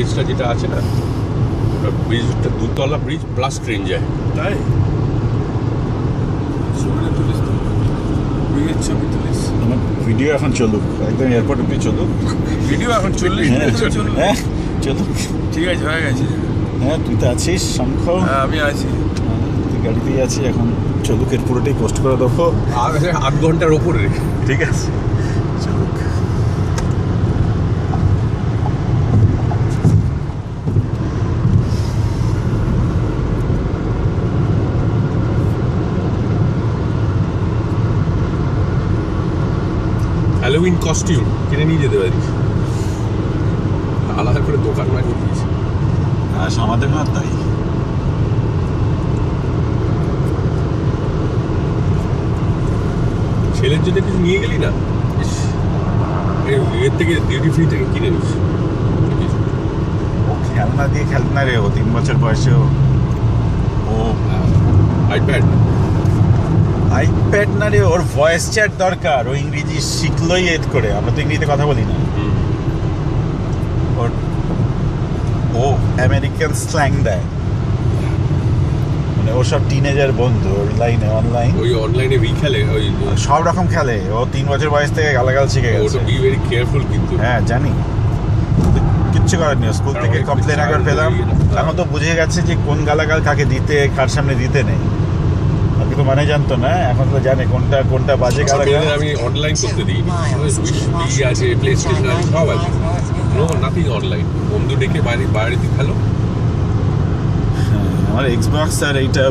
ব্রিজটা যেটা আছে না, ব্রিজটা দুতলা ব্রিজ প্লাস ট্রেন যায়। তাই ছবিটা তুলিস তো, ব্রিজের ছবি তুলিস। আমার ভিডিও এখন চলুক, একদম এয়ারপোর্ট অব্দি চলুক। ভিডিও এখন 40 হ্যাঁ মিনিট ধরে চলবে। হ্যাঁ চলুক। ঠিক আছে, হয়ে গেছে। হ্যাঁ তুই তো আছিস শঙ্খ, হ্যাঁ আমি আছি। তুই গাড়িতেই আছি এখন, চলুক এর পুরোটাই পোস্ট করে দেবো। 8 ঘন্টার ওপরে। ঠিক আছে চলুক। হ্যালোউইন কস্টিউম কিনে নিয়ে যেতে পারিস, আলাদা করে দোকান বানিয়ে দিয়েছে। হ্যাঁ আমাদের না তাই। ছেলের জন্য কিছু নিয়ে গেলি না, ইস, এর থেকে ডিউটি ফ্রি থেকে কিনে নিস। ও খেলনা দিয়ে খেলনা রে, ও 3 বছর বয়সেও ও আইপ্যাড আইপ্যাড না রে, ওর ভয়েস চ্যাট দরকার, ও ইংরেজি শিখলোই এড করে, আমরা তো ইংরেজিতে কথা বলি না। ওর ও আমেরিকান স্ল্যাং দেয়, মানে ও সব টিনেজার বন্ধু ওর লাইনে অনলাইন ওই অনলাইনে খেলে, ওই সব রকম খেলে। ও 3 বছর বয়স থেকে গালাগাল শিখে গেছে। ওটা বি ভেরি কেয়ারফুল কিন্তু। হ্যাঁ জানি, কিচ্ছু করার নেই। স্কুল থেকে কমপ্লেন একবার পেলাম, এখন তো বুঝে গেছে যে কোন গালাগাল কাকে দিতে, কার সামনে দিতে নেই। আগে তো মানে জানতো না, এখন তো জানে কোনটা কোনটা বাজে গালাগাল। আমি অনলাইন করতে দিই, উইশ আছে, প্লে স্টেশন আছে, সব আছে। No nothing online. বন্ধু ডেকে বাড়িতে খেলো। আমার এক্সবক্স আর এইটা